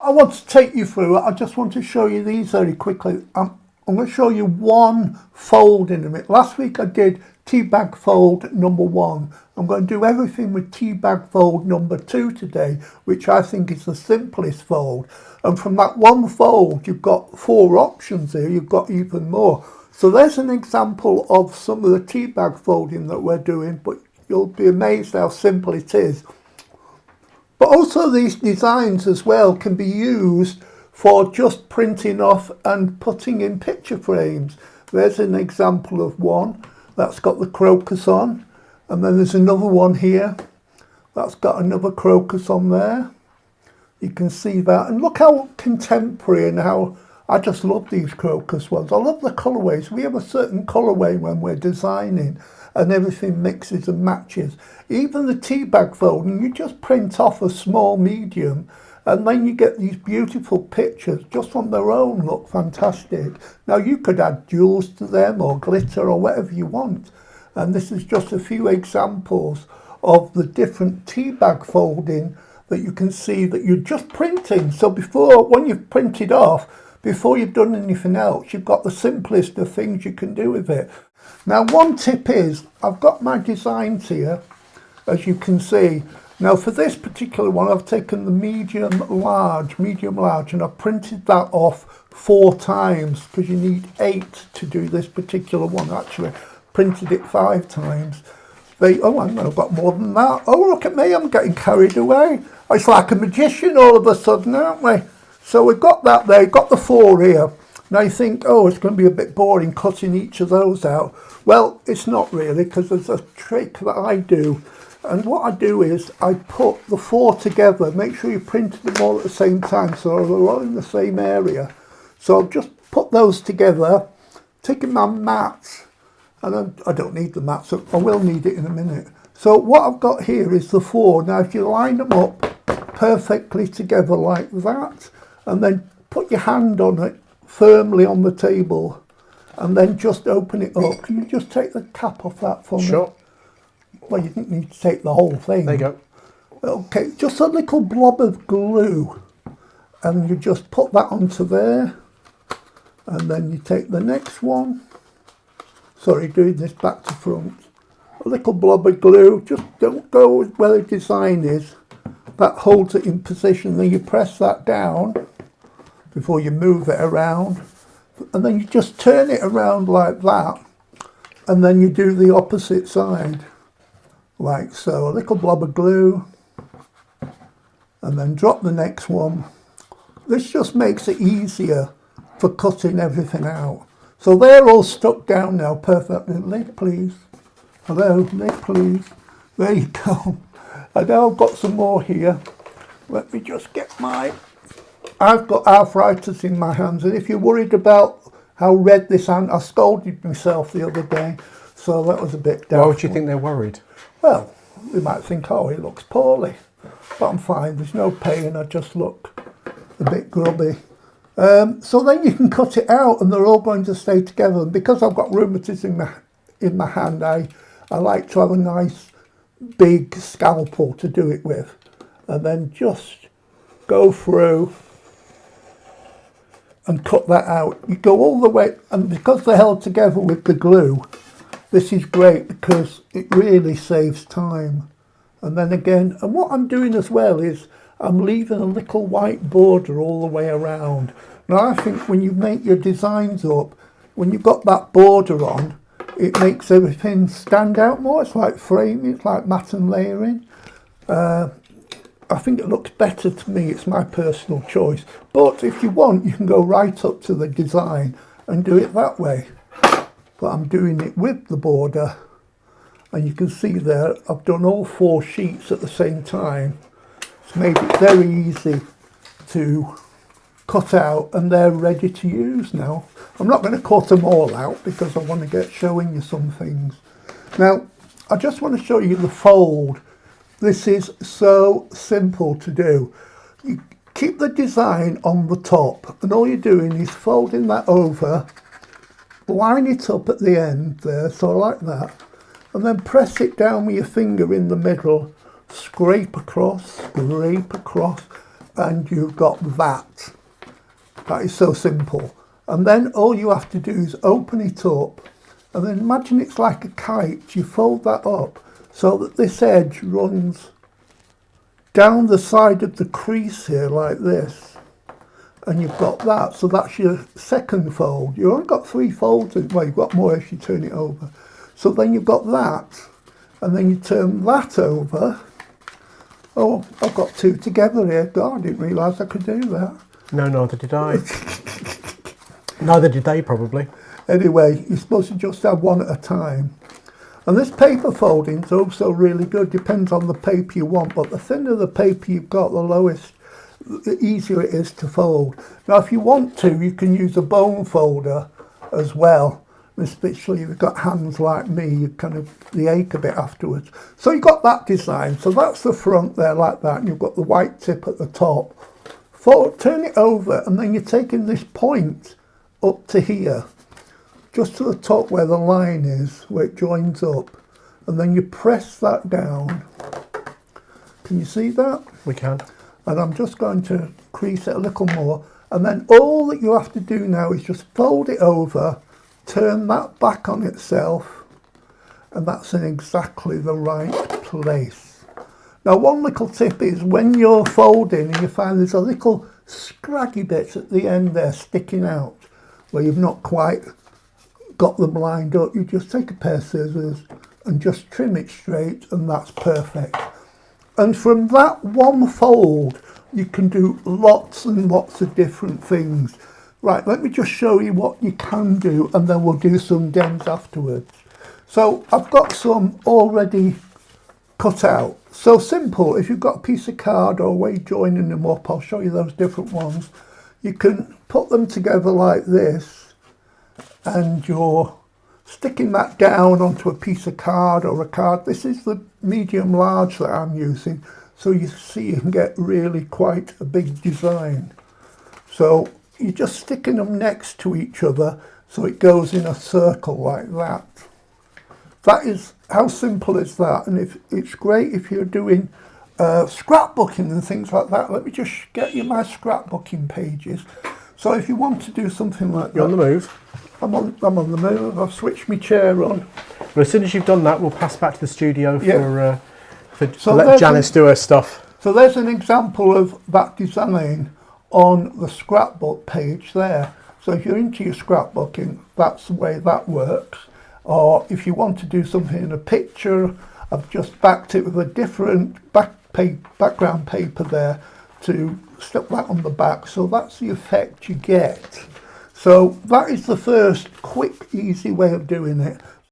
I want to take you through it. I just want to show you these very quickly. I'm going to show you one fold in a minute. Last week I did tea bag fold number 1. I'm going to do everything with tea bag fold number 2 today, which I think is the simplest fold. And from that one fold, you've got 4 options here. You've got even more. So there's an example of some of the tea bag folding that we're doing, but you'll be amazed how simple it is. But also these designs as well can be used for just printing off and putting in picture frames. There's an example of one that's got the crocus on, and then there's another one here that's got another crocus on there. You can see that, and look how contemporary and how I just love these crocus ones. I love the colourways. We have a certain colourway when we're designing, and everything mixes and matches. Even the tea bag folding, you just print off a small medium, and then you get these beautiful pictures just on their own, look fantastic. Now you could add jewels to them or glitter or whatever you want. And this is just a few examples of the different tea bag folding that you can see that you're just printing. So before, when you've printed off, before you've done anything else, you've got the simplest of things you can do with it. Now one tip is, I've got my designs here, as you can see. Now for this particular one, I've taken the medium large, and I've printed that off 4 times, because you need 8 to do this particular one. Actually, printed it 5 times. Oh, I've got more than that. Oh, look at me, I'm getting carried away. It's like a magician all of a sudden, aren't we? So we've got that there, got the 4 here. Now you think, oh, it's going to be a bit boring cutting each of those out. Well, it's not really, because there's a trick that I do. And what I do is I put the 4 together, make sure you printed them all at the same time so they're all in the same area. So I've just put those together, taking my mats, and I don't need the mats, so I will need it in a minute. So what I've got here is the 4. Now if you line them up perfectly together like that, and then put your hand on it firmly on the table, and then just open it up. Can you just take the cap off that for me? Sure. Well, you didn't need to take the whole thing. There you go. Okay, just a little blob of glue, and you just put that onto there, and then you take the next one. Sorry, doing this back to front. A little blob of glue, just don't go where the design is. That holds it in position, then you press that down before you move it around, and then you just turn it around like that, and then you do the opposite side like so. A little blob of glue, and then drop the next one. This just makes it easier for cutting everything out. So they're all stuck down now perfectly. Lid please. Hello, lid please. There you go. And now I've got some more here. Let me just get I've got arthritis in my hands, and if you're worried about how red this hand, I scolded myself the other day, so that was a bit doubtful. Why would you think they're worried? Well, we might think, oh, he looks poorly, but I'm fine. There's no pain. I just look a bit grubby. So then you can cut it out, and they're all going to stay together. And because I've got rheumatism in my hand, I like to have a nice big scalpel to do it with, and then just go through and cut that out. You go all the way, and because they're held together with the glue, this is great because it really saves time. And then again, and what I'm doing as well is I'm leaving a little white border all the way around. Now I think when you make your designs up, when you've got that border on, it makes everything stand out more. It's like framing, it's like matte and layering. I think it looks better to me. It's my personal choice. But if you want, you can go right up to the design and do it that way. But I'm doing it with the border. And you can see there, I've done all 4 sheets at the same time. It's made it very easy to cut out, and they're ready to use now. I'm not going to cut them all out because I want to get showing you some things. Now, I just want to show you the fold. This is so simple to do. You keep the design on the top, and all you're doing is folding that over, line it up at the end there, so like that, and then press it down with your finger in the middle, scrape across, and you've got that. That is so simple. And then all you have to do is open it up, and then imagine it's like a kite. You fold that up so that this edge runs down the side of the crease here like this, and you've got that. So that's your second fold. You've only got 3 folds, well, you've got more if you turn it over. So then you've got that, and then you turn that over. Oh, I've got 2 together here. God, I didn't realise I could do that. No, neither did I. Neither did they, probably. Anyway, you're supposed to just have one at a time. And this paper folding is also really good. Depends on the paper you want, but the thinner the paper you've got, the lowest, the easier it is to fold. Now, if you want to, you can use a bone folder as well. Especially if you've got hands like me, they ache a bit afterwards. So you've got that design. So that's the front there like that, and you've got the white tip at the top. Turn it over, and then you're taking this point up to here, just to the top where the line is, where it joins up, and then you press that down. Can you see that? We can. And I'm just going to crease it a little more, and then all that you have to do now is just fold it over, turn that back on itself, and that's in exactly the right place. Now, one little tip is when you're folding and you find there's a little scraggy bits at the end there sticking out where you've not quite got them lined up, you just take a pair of scissors and just trim it straight, and that's perfect. And from that one fold, you can do lots and lots of different things. Right, let me just show you what you can do, and then we'll do some dens afterwards. So I've got some already cut out. So simple. If you've got a piece of card or a way of joining them up, I'll show you those different ones. You can put them together like this, and you're sticking that down onto a piece of card or a card. This is the medium large that I'm using, so you see you can get really quite a big design. So you're just sticking them next to each other so it goes in a circle like that. That is, how simple is that? And if it's great if you're doing scrapbooking and things like that. Let me just get you my scrapbooking pages. So if you want to do something like that. You're on the move. I'm on the move. I've switched my chair on. Well, as soon as you've done that, we'll pass back to the studio So let Janice do her stuff. So there's an example of that design on the scrapbook page there. So if you're into your scrapbooking, that's the way that works. Or if you want to do something in a picture, I've just backed it with a different background paper there to stick that on the back. So that's the effect you get. So that is the first quick, easy way of doing it.